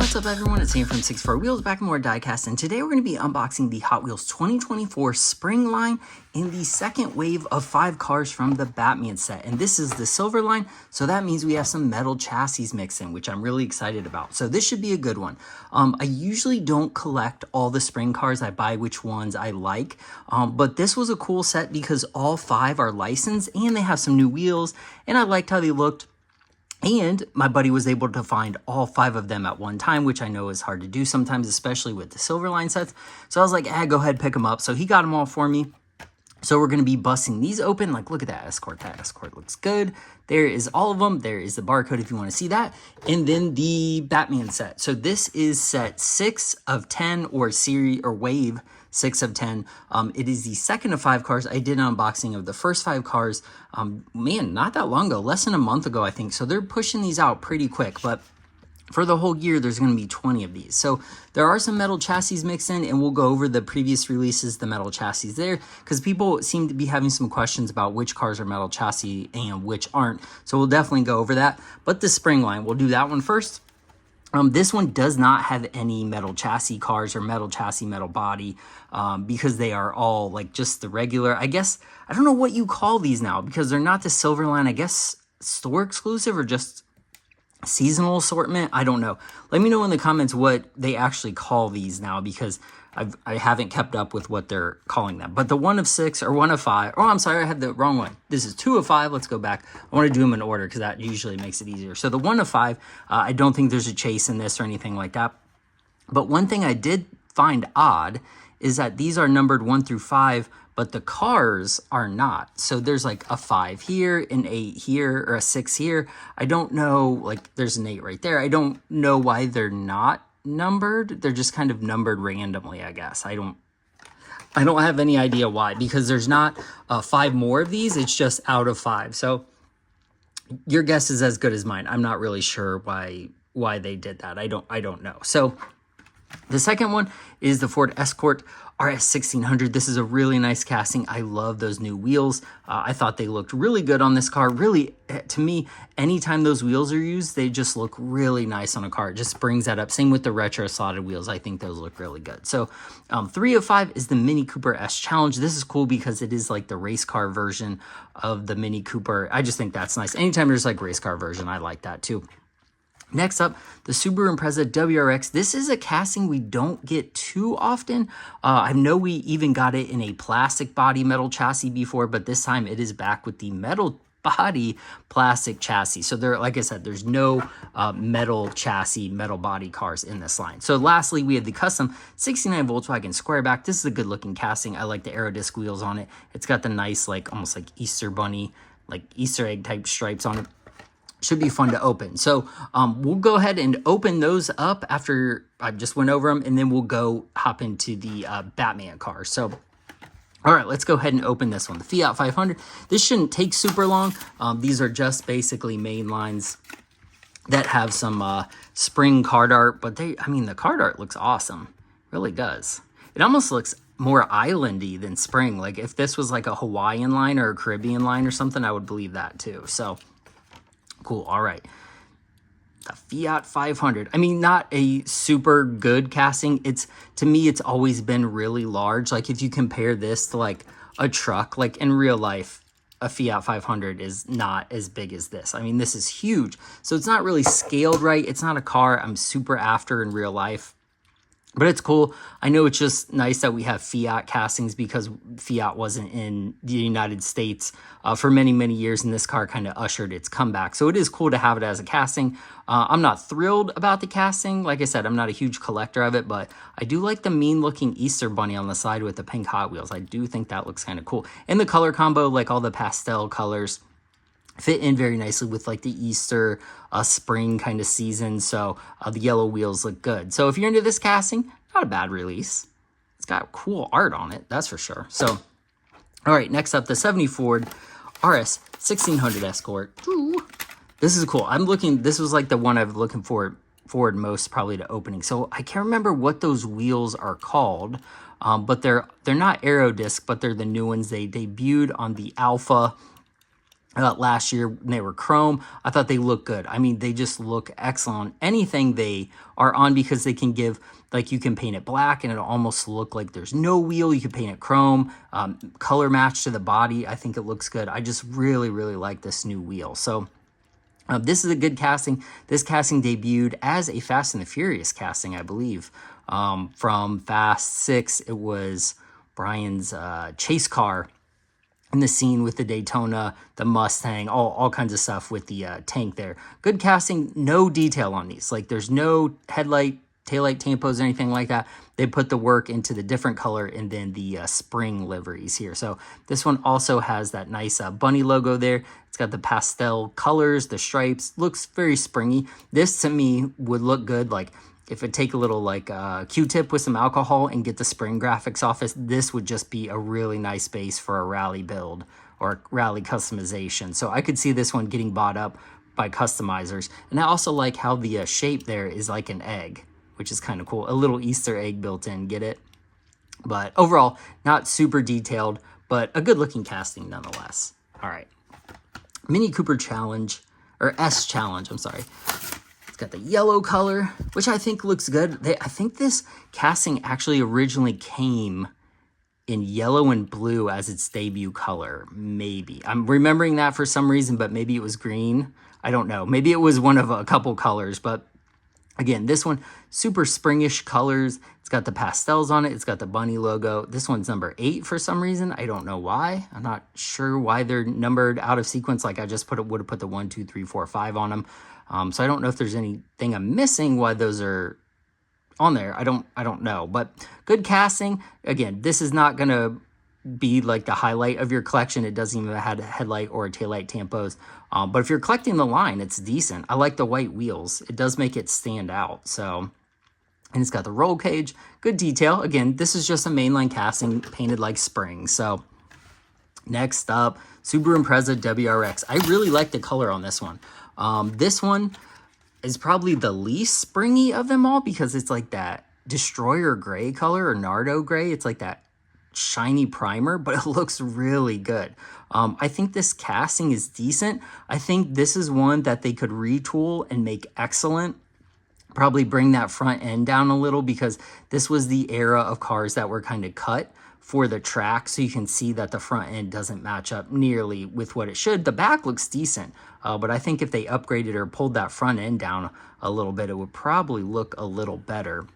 What's up everyone, it's Sam from 64 Wheels, back in more diecast, and today we're going to be unboxing the Hot Wheels 2024 spring line in the second wave of 5 cars from the Batman set. And this is the silver line, so that means we have some metal chassis mixed in, which I'm really excited about. So this should be a good one. I usually don't collect all the spring cars, I buy which ones I like, but this was a cool set because all 5 are licensed and they have some new wheels, and I liked how they looked. And my buddy was able to find all 5 of them at one time, which I know is hard to do sometimes, especially with the silver line sets. So I was like, go ahead, pick them up. So he got them all for me. So we're going to be busting these open. Like, look at that Escort. That Escort looks good. There is all of them. There is the barcode if you want to see that. And then the Batman set. So this is set 6 of 10 or series or wave 6 of 10. It is the second of 5 cars. I did an unboxing of the first 5 cars, man, not that long ago, less than a month ago, I think. So they're pushing these out pretty quick, but for the whole year, there's going to be 20 of these. So there are some metal chassis mixed in, and we'll go over the previous releases, the metal chassis there, because people seem to be having some questions about which cars are metal chassis and which aren't. So we'll definitely go over that. But the spring line, we'll do that one first. This one does not have any metal chassis cars or metal chassis, metal body, because they are all like just the regular, I guess, I don't know what you call these now because they're not the silver line, I guess store exclusive or just seasonal assortment. I don't know. Let me know in the comments what they actually call these now because I haven't kept up with what they're calling them. But the 1 of 6 or 1 of 5, oh, I'm sorry, I had the wrong one. This is 2 of 5. Let's go back. I want to do them in order because that usually makes it easier. So the 1 of 5, I don't think there's a chase in this or anything like that. But one thing I did find odd is that these are numbered 1 through 5, but the cars are not. So there's like a 5 here, an 8 here, or a 6 here. I don't know, like there's an 8 right there. I don't know why they're not numbered. They're just kind of numbered randomly, I guess. I don't have any idea why, because there's not 5 more of these. It's just out of 5. So your guess is as good as mine. I'm not really sure why they did that. I don't know. So the second one is the Ford Escort RS 1600. This is a really nice casting. I love those new wheels. I thought they looked really good on this car. Really, to me, anytime those wheels are used, they just look really nice on a car. It just brings that up. Same with the retro slotted wheels. I think those look really good. So 3 of 5 is the Mini Cooper S Challenge. This is cool because it is like the race car version of the Mini Cooper. I just think that's nice. Anytime there's like race car version, I like that too. Next up, the Subaru Impreza WRX. This is a casting we don't get too often. I know we even got it in a plastic body metal chassis before, but this time it is back with the metal body plastic chassis. So there, like I said, there's no metal chassis, metal body cars in this line. So lastly, we have the custom 69 Volkswagen Squareback. This is a good looking casting. I like the Aero disc wheels on it. It's got the nice, like almost like Easter bunny, like Easter egg type stripes on it. Should be fun to open. So we'll go ahead and open those up after I just went over them, and then we'll go hop into the Batman car. So, all right, let's go ahead and open this one. The Fiat 500. This shouldn't take super long. These are just basically main lines that have some spring card art, but the card art looks awesome. It really does. It almost looks more islandy than spring. Like if this was like a Hawaiian line or a Caribbean line or something, I would believe that too. So cool. All right. The Fiat 500. I mean, not a super good casting. To me, it's always been really large. Like if you compare this to like a truck, like in real life, a Fiat 500 is not as big as this. I mean, this is huge. So it's not really scaled right. It's not a car I'm super after in real life. But it's cool. I know it's just nice that we have Fiat castings because Fiat wasn't in the United States for many, many years, and this car kind of ushered its comeback. So it is cool to have it as a casting. I'm not thrilled about the casting. Like I said, I'm not a huge collector of it, but I do like the mean-looking Easter bunny on the side with the pink Hot Wheels. I do think that looks kind of cool. And the color combo, like all the pastel colors, fit in very nicely with like the Easter spring kind of season. So the yellow wheels look good. So if you're into this casting, not a bad release. It's got cool art on it, that's for sure. So, all right, next up, the 70 Ford RS 1600 Escort. Ooh, this is cool. This was like the one I've looking forward most probably to opening. So I can't remember what those wheels are called, but they're not Aero disc, but they're the new ones. They debuted on the Alpha last year when they were chrome. I thought they looked good. I mean, they just look excellent on anything they are on, because they can give, like, you can paint it black and it'll almost look like there's no wheel. You can paint it chrome, color match to the body. I think it looks good. I just really, really like this new wheel. So this is a good casting. This casting debuted as a Fast and the Furious casting, I believe. From Fast 6, it was Brian's chase car in the scene with the Daytona, the Mustang, all kinds of stuff with the tank there. Good casting, no detail on these. Like, there's no headlight, taillight tampos, anything like that. They put the work into the different color and then the spring liveries here. So this one also has that nice bunny logo there. It's got the pastel colors, the stripes, looks very springy. This to me would look good, like, if I take a little like Q-tip with some alcohol and get the spring graphics off it, this would just be a really nice base for a rally build or rally customization. So I could see this one getting bought up by customizers. And I also like how the shape there is like an egg, which is kind of cool. A little Easter egg built in, get it? But overall, not super detailed, but a good looking casting nonetheless. All right. Mini Cooper Challenge, or S Challenge, I'm sorry. Got the yellow color, which I think looks good. I think this casting actually originally came in yellow and blue as its debut color. Maybe. I'm remembering that for some reason, but maybe it was green. I don't know. Maybe it was one of a couple colors, but again, this one, super springish colors. It's got the pastels on it. It's got the bunny logo. This one's number 8 for some reason. I don't know why. I'm not sure why they're numbered out of sequence. Like, I just would have put the 1, 2, 3, 4, 5 on them. So I don't know if there's anything I'm missing why those are on there. I don't know, but good casting. Again, this is not going to be like the highlight of your collection. It doesn't even have a headlight or a taillight tampos. But if you're collecting the line, it's decent. I like the white wheels. It does make it stand out. So, and it's got the roll cage, good detail. Again, this is just a mainline casting painted like spring. So next up, Subaru Impreza WRX. I really like the color on this one. This one is probably the least springy of them all because it's like that destroyer gray color or Nardo gray. It's like that shiny primer, but it looks really good. I think this casting is decent. I think this is one that they could retool and make excellent. Probably bring that front end down a little because this was the era of cars that were kind of cut for the track, so you can see that the front end doesn't match up nearly with what it should. The back looks decent, but I think if they upgraded or pulled that front end down a little bit, it would probably look a little better.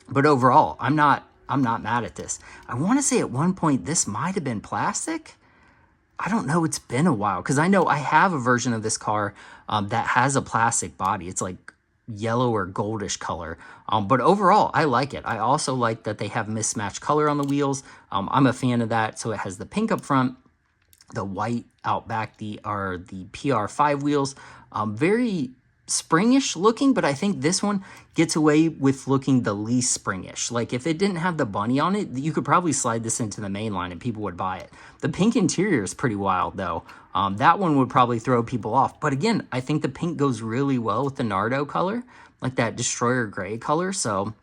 But overall, I'm not mad at this. I want to say at one point this might have been plastic. I don't know. It's been a while because I know I have a version of this car that has a plastic body. It's like yellow or goldish color, but overall I like it. I also like that they have mismatched color on the wheels. I'm a fan of that. So it has the pink up front, the white out back, the PR5 wheels, very springish looking, but I think this one gets away with looking the least springish. Like, if it didn't have the bunny on it, you could probably slide this into the main line and people would buy it. The pink interior is pretty wild though. That one would probably throw people off, but again, I think the pink goes really well with the Nardo color, like that destroyer gray color. So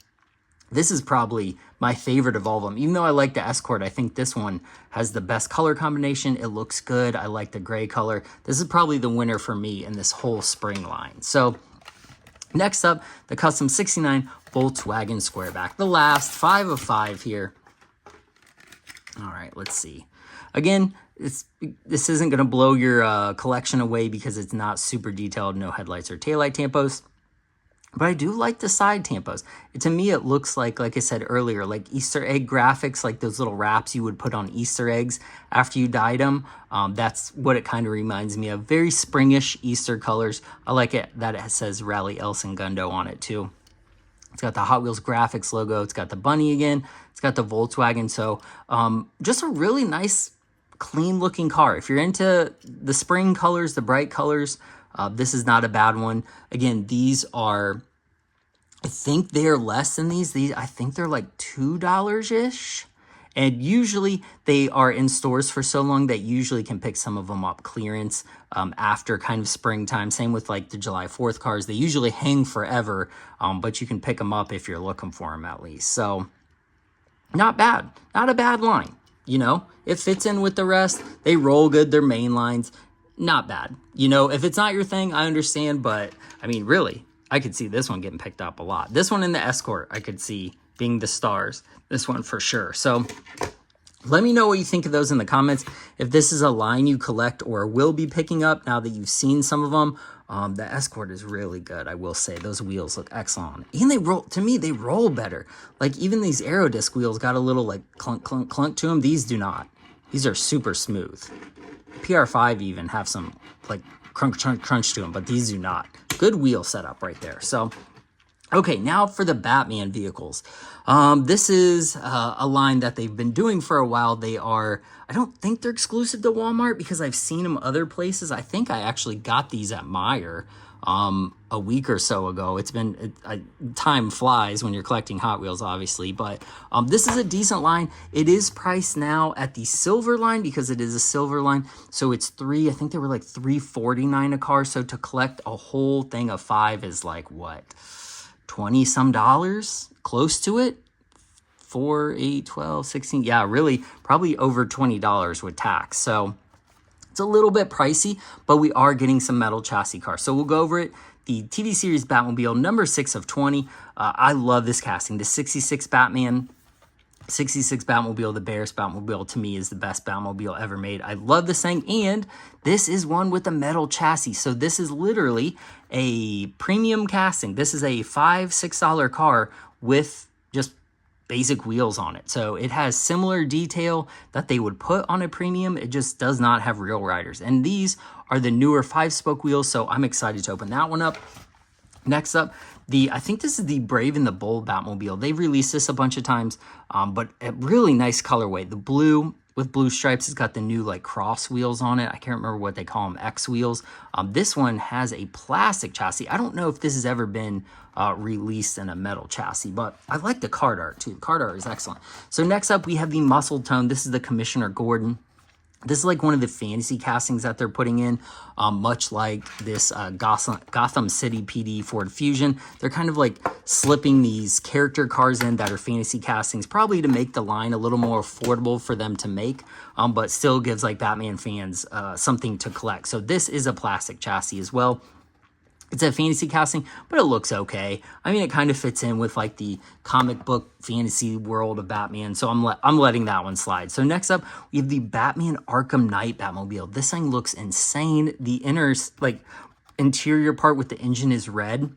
this is probably my favorite of all of them. Even though I like the Escort, I think this one has the best color combination. It looks good. I like the gray color. This is probably the winner for me in this whole spring line. So next up, the Custom 69 Volkswagen Squareback. The last 5 of 5 here. All right, let's see. Again, this isn't going to blow your collection away because it's not super detailed, no headlights or taillight tampos. But I do like the side tampos. To me, it looks like I said earlier, like Easter egg graphics, like those little wraps you would put on Easter eggs after you dyed them. That's what it kind of reminds me of. Very springish Easter colors. I like it that it says Rally El Segundo on it too. It's got the Hot Wheels graphics logo. It's got the bunny again. It's got the Volkswagen. So just a really nice, clean looking car. If you're into the spring colors, the bright colors, this is not a bad one. Again, these are, I think they are less than these. I think they're like $2-ish. And usually they are in stores for so long that you usually can pick some of them up clearance after kind of springtime. Same with like the July 4th cars. They usually hang forever, but you can pick them up if you're looking for them at least. So not bad. Not a bad line. You know, it fits in with the rest. They roll good. They're main lines. not bad. You know, if it's not your thing, I understand, but I mean, really, I could see this one getting picked up a lot. This one in the Escort, I could see being the stars. This one for sure. So let me know what you think of those in the comments. If this is a line you collect or will be picking up now that you've seen some of them. The Escort is really good, I will say. Those wheels look excellent. And they roll, to me, they roll better. Like even these Aero disc wheels got a little like clunk, clunk, clunk to them. These do not. These are super smooth. PR5 even have some like crunch, crunch, crunch to them, but these do not. Good wheel setup right there. So, okay, now for the Batman vehicles. This is a line that they've been doing for a while. They are, I don't think they're exclusive to Walmart because I've seen them other places. I think I actually got these at Meijer a week or so ago. It's been, time flies when you're collecting Hot Wheels, obviously, but this is a decent line. It is priced now at the silver line because it is a silver line. So it's I think they were like $3.49 a car. So to collect a whole thing of 5 is like what? 20 some dollars, close to it. 4, 8, 12, 16. Yeah, really probably over $20 with tax. So it's a little bit pricey, but we are getting some metal chassis cars. So we'll go over it. The TV series Batmobile, number 6 of 20. I love this casting. The 66 Batman, 66 Batmobile, the Bears Batmobile, to me is the best Batmobile ever made. I love this thing, and this is one with a metal chassis. So this is literally a premium casting. This is a $5, $6 car with just basic wheels on it. So it has similar detail that they would put on a premium. It just does not have real riders. And these are the newer 5-spoke wheels, so I'm excited to open that one up. Next up, I think this is the Brave and the Bold Batmobile. They've released this a bunch of times, but a really nice colorway. The blue with blue stripes. It's got the new like cross wheels on it. I can't remember what they call them, X wheels. This one has a plastic chassis. I don't know if this has ever been released in a metal chassis, but I like the card art too. Card art is excellent. So next up, we have the Muscle Tone. This is the Commissioner Gordon. This is like one of the fantasy castings that they're putting in, much like this Gotham City PD Ford Fusion. They're kind of like slipping these character cars in that are fantasy castings, probably to make the line a little more affordable for them to make, but still gives like Batman fans something to collect. So this is a plastic chassis as well. It's a fantasy casting, but it looks okay. I mean, it kind of fits in with like the comic book fantasy world of Batman, so I'm letting that one slide. So next up, we have the Batman Arkham Knight Batmobile. This thing looks insane. The inner like interior part with the engine is red.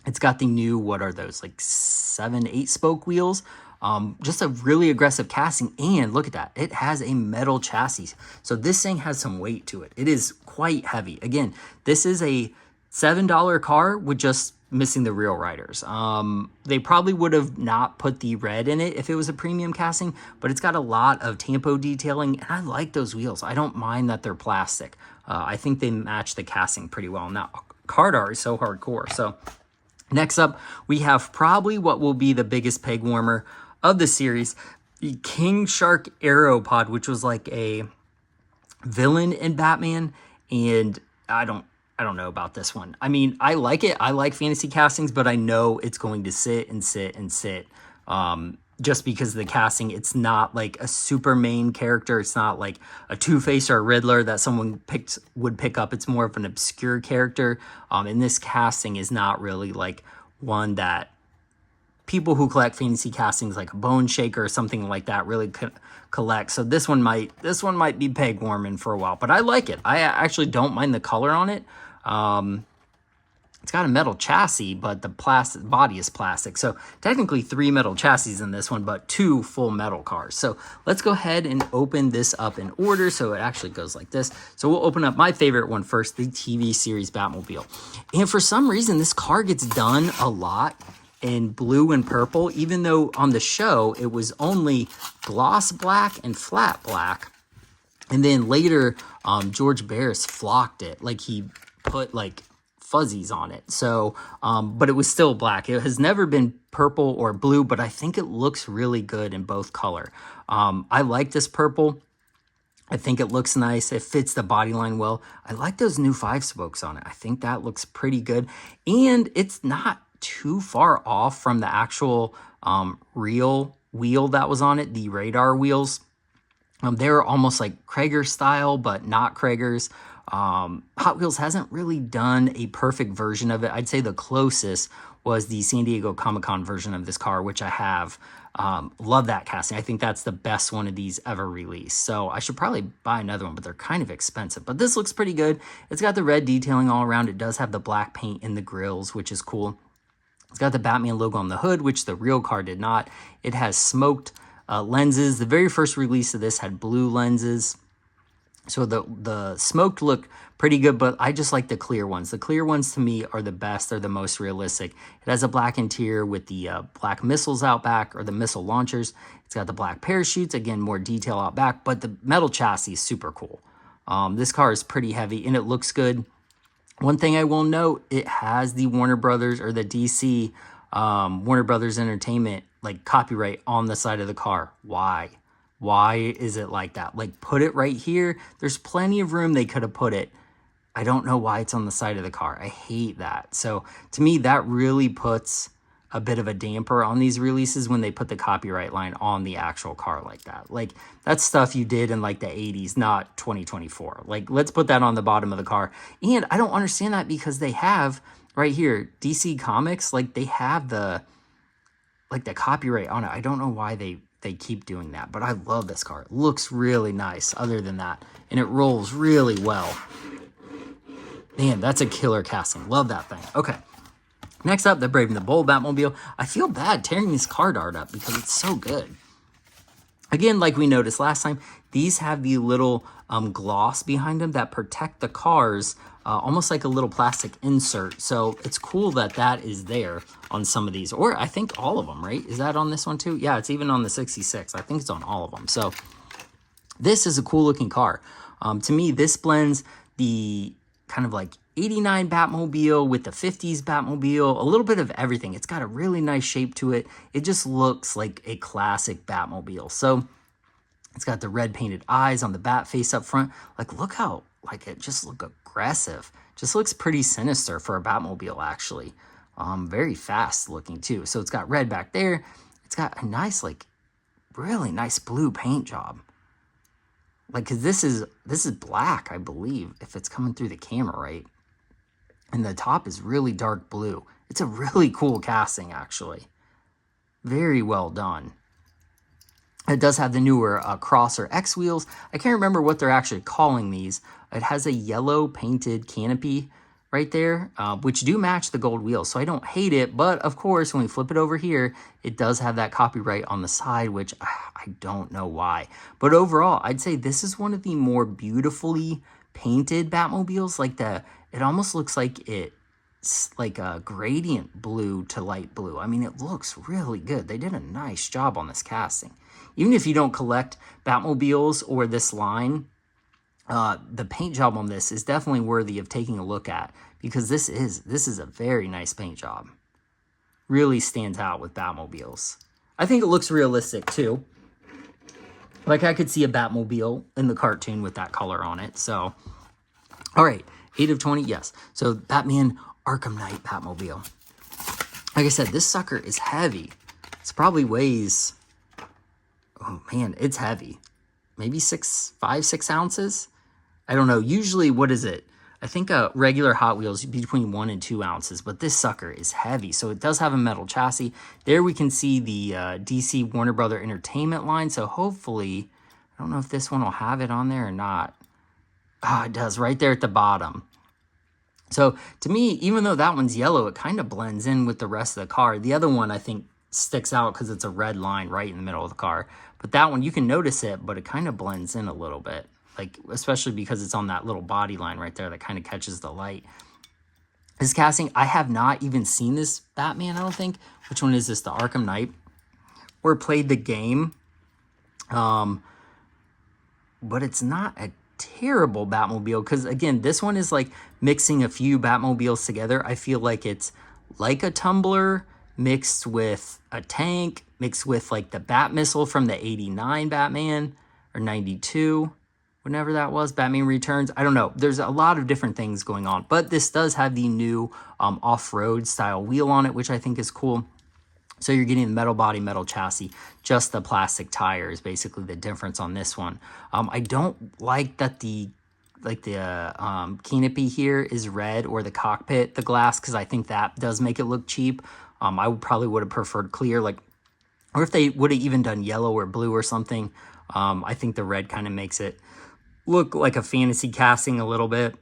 It's got the new, what are those, like 7, 8 spoke wheels. Just a really aggressive casting, and look at that, it has a metal chassis. So this thing has some weight to it. It is quite heavy. Again, this is a $7 car with just missing the real riders. They probably would have not put the red in it if it was a premium casting, but it's got a lot of tampo detailing, and I like those wheels. I don't mind that they're plastic. I think they match the casting pretty well. Now, card art is so hardcore. So next up, we have probably what will be the biggest peg warmer of the series, the King Shark Aero Pod, which was like a villain in Batman, and I don't know about this one. I mean, I like it. I like fantasy castings, but I know it's going to sit and sit and sit just because of the casting. It's not like a super main character. It's not like a Two-Face or a Riddler that someone would pick up. It's more of an obscure character. And this casting is not really like one that people who collect fantasy castings like a Bone Shaker or something like that really collect. So this one might be peg warming for a while, but I like it. I actually don't mind the color on it. It's got a metal chassis, but the plastic body is plastic. So technically 3 metal chassis in this one, but 2 full metal cars. So let's go ahead and open this up in order. So it actually goes like this. So we'll open up my favorite one first, the TV series Batmobile. And for some reason, this car gets done a lot in blue and purple, even though on the show it was only gloss black and flat black. And then later, George Barris flocked it. Like he put like fuzzies on it. So, but it was still black. It has never been purple or blue, but I think it looks really good in both color. I like this purple. I think it looks nice. It fits the body line well. I like those new 5 spokes on it. I think that looks pretty good. And it's not too far off from the actual real wheel that was on it, the radar wheels. They're almost like Krogers style, but not Krogers. Hot Wheels hasn't really done a perfect version of it. I'd say the closest was the San Diego Comic-Con version of this car, which I have. Love that casting. I think that's the best one of these ever released. So I should probably buy another one, but they're kind of expensive. But this looks pretty good. It's got the red detailing all around. It does have the black paint in the grills, which is cool. It's got the Batman logo on the hood, which the real car did not. It has smoked lenses. The very first release of this had blue lenses. So the smoked look pretty good, but I just like the clear ones. The clear ones to me are the best. They're the most realistic. It has a black interior with the black missiles out back, or the missile launchers. It's got the black parachutes, again, more detail out back, but the metal chassis is super cool. This car is pretty heavy and it looks good. One thing I will note, it has the Warner Brothers, or the DC Warner Brothers Entertainment like copyright on the side of the car. Why? Why is it like that? Like, put it right here. There's plenty of room they could have put it. I don't know why it's on the side of the car. I hate that. So to me, that really puts a bit of a damper on these releases when they put the copyright line on the actual car like that. Like, that's stuff you did in like the 80s, not 2024. Like, let's put that on the bottom of the car. And I don't understand that, because they have right here, DC Comics, like they have the copyright on it. I don't know why they keep doing that, but I love this car. It looks really nice other than that, and it rolls really well. Man, that's a killer casting. Love that thing. Okay, next up, the Brave and the Bold Batmobile. I feel bad tearing this card art up because it's so good. Again, like we noticed last time, these have the little gloss behind them that protect the cars, almost like a little plastic insert. So it's cool that that is there on some of these, or I think all of them, right? Is that on this one too? Yeah, it's even on the 66. I think it's on all of them. So this is a cool looking car. To me, this blends the kind of like 89 Batmobile with the 50s Batmobile, a little bit of everything. It's got a really nice shape to it. It just looks like a classic Batmobile. So it's got the red painted eyes on the bat face up front. Like, look how, like, it just look aggressive. Just looks pretty sinister for a Batmobile, actually. Very fast looking too. So it's got red back there. It's got a nice, like, really nice blue paint job. Like, cause this is black, I believe, if it's coming through the camera right. And the top is really dark blue. It's a really cool casting, actually. Very well done. It does have the newer Cross or X wheels. I can't remember what they're actually calling these. It has a yellow painted canopy right there, which do match the gold wheels. So I don't hate it, but of course, when we flip it over here, it does have that copyright on the side, which I don't know why. But overall, I'd say this is one of the more beautifully painted Batmobiles. Like it almost looks like it's like a gradient blue to light blue. I mean, it looks really good. They did a nice job on this casting. Even if you don't collect Batmobiles or this line, the paint job on this is definitely worthy of taking a look at, because this is a very nice paint job. Really stands out with Batmobiles. I think it looks realistic too. Like, I could see a Batmobile in the cartoon with that color on it. So, all right, 8 of 20, yes. So Batman Arkham Knight Batmobile. Like I said, this sucker is heavy. It probably weighs, oh man, it's heavy. Maybe 5, 6 ounces. I don't know. Usually, what is it? I think a regular Hot Wheels between 1 and 2 ounces, but this sucker is heavy. So it does have a metal chassis. There we can see the DC Warner Brother Entertainment line. So hopefully, I don't know if this one will have it on there or not. Ah, it does, right there at the bottom. So to me, even though that one's yellow, it kind of blends in with the rest of the car. The other one, I think, sticks out because it's a red line right in the middle of the car. But that one, you can notice it, but it kind of blends in a little bit. Like, especially because it's on that little body line right there that kind of catches the light. This casting, I have not even seen this Batman, I don't think. Which one is this? The Arkham Knight. Or played the game. But it's not a terrible Batmobile. Because, again, this one is like mixing a few Batmobiles together. I feel like it's like a tumbler mixed with a tank, mixed with like the Bat Missile from the 89 Batman, or 92. Whenever that was, Batman Returns. I don't know. There's a lot of different things going on. But this does have the new off-road style wheel on it, which I think is cool. So you're getting the metal body, metal chassis. Just the plastic tire is basically the difference on this one. I don't like that the canopy here is red, or the cockpit, the glass, because I think that does make it look cheap. I probably would have preferred clear, like, or if they would have even done yellow or blue or something. I think the red kind of makes it look like a fantasy casting a little bit.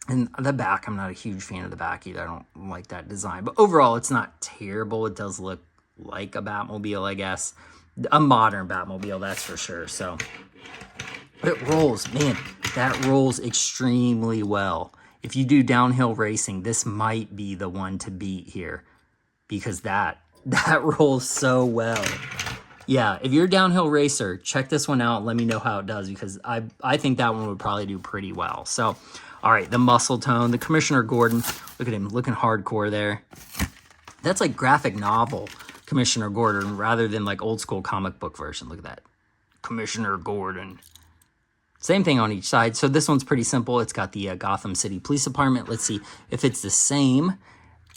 And the back, I'm not a huge fan of the back either. I don't like that design. But overall, it's not terrible. It does look like a Batmobile, I guess. A modern Batmobile, that's for sure. So it rolls. Man, that rolls extremely well. If you do downhill racing, this might be the one to beat here. Because that rolls so well. Yeah, if you're a downhill racer, check this one out and let me know how it does. Because I think that one would probably do pretty well. So, all right, the muscle tone, the Commissioner Gordon. Look at him looking hardcore there. That's like graphic novel Commissioner Gordon rather than like old school comic book version. Look at that. Commissioner Gordon. Same thing on each side. So this one's pretty simple. It's got the Gotham City Police Department. Let's see if it's the same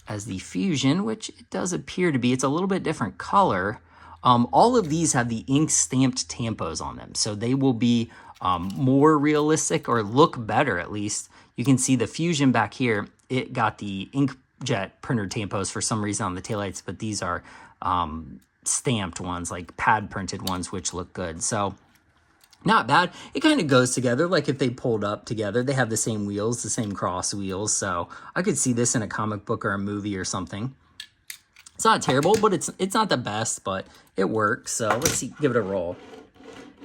as the Fusion, which it does appear to be. It's a little bit different color. All of these have the ink stamped tampos on them. So they will be more realistic, or look better at least. You can see the Fusion back here. It got the inkjet printer tampos for some reason on the taillights, but these are stamped ones, like pad printed ones, which look good. So not bad. It kind of goes together. Like if they pulled up together, they have the same wheels, the same cross wheels. So I could see this in a comic book or a movie or something. It's not terrible, but it's not the best, but it works. So let's see, give it a roll.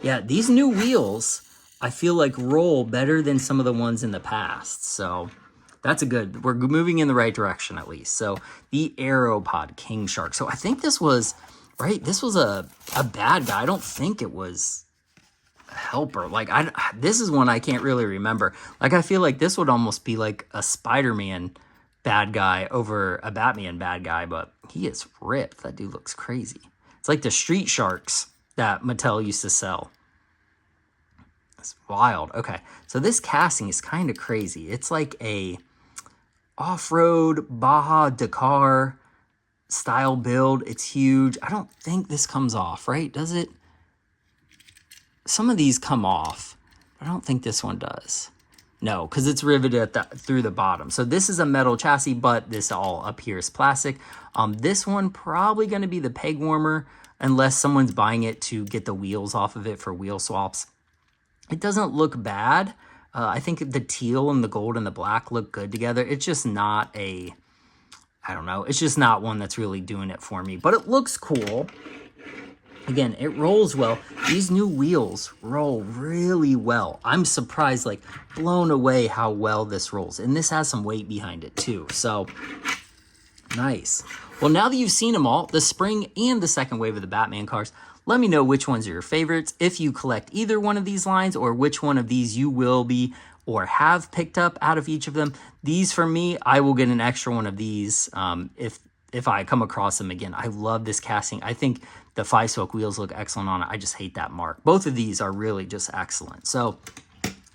Yeah, these new wheels, I feel like roll better than some of the ones in the past. So that's we're moving in the right direction at least. So the Aero Pod King Shark. So I think this was, right, this was a bad guy. I don't think it was a helper. Like, this is one I can't really remember. Like, I feel like this would almost be like a Spider-Man bad guy over a Batman bad guy, but he is ripped. That dude looks crazy. It's like the Street Sharks that Mattel used to sell. It's wild. Okay, so this casting is kind of crazy. It's like a off-road Baja Dakar style build. It's huge. I don't think this comes off, right? Does it? Some of these come off, but I don't think this one does. No, because it's riveted through the bottom. So this is a metal chassis, but this all up here is plastic. This one probably going to be the peg warmer, unless someone's buying it to get the wheels off of it for wheel swaps. It doesn't look bad. I think the teal and the gold and the black look good together. It's just not I don't know. It's just not one that's really doing it for me. But it looks cool. Again, it rolls well. These new wheels roll really well. I'm surprised, like blown away how well this rolls. And this has some weight behind it too. So nice. Well, now that you've seen them all, the spring and the second wave of the Batman cars, let me know which ones are your favorites, if you collect either one of these lines, or which one of these you will be or have picked up out of each of them. These, for me, I will get an extra one of these if I come across them again. I love this casting. I think the 5-spoke wheels look excellent on it. I just hate that mark. Both of these are really just excellent. So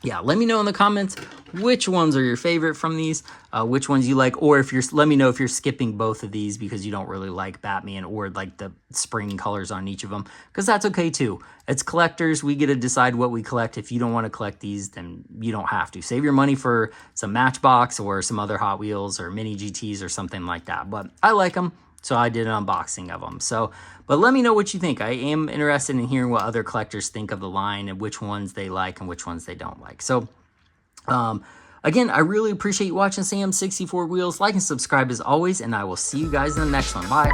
yeah, let me know in the comments which ones are your favorite from these, which ones you like, or let me know if you're skipping both of these because you don't really like Batman or like the spring colors on each of them, because that's okay too. It's collectors. We get to decide what we collect. If you don't want to collect these, then you don't have to. Save your money for some Matchbox or some other Hot Wheels or Mini GTs or something like that. But I like them, so I did an unboxing of them. So, but let me know what you think. I am interested in hearing what other collectors think of the line and which ones they like and which ones they don't like. So, again, I really appreciate you watching Sam 64 Wheels. Like and subscribe as always, and I will see you guys in the next one. Bye.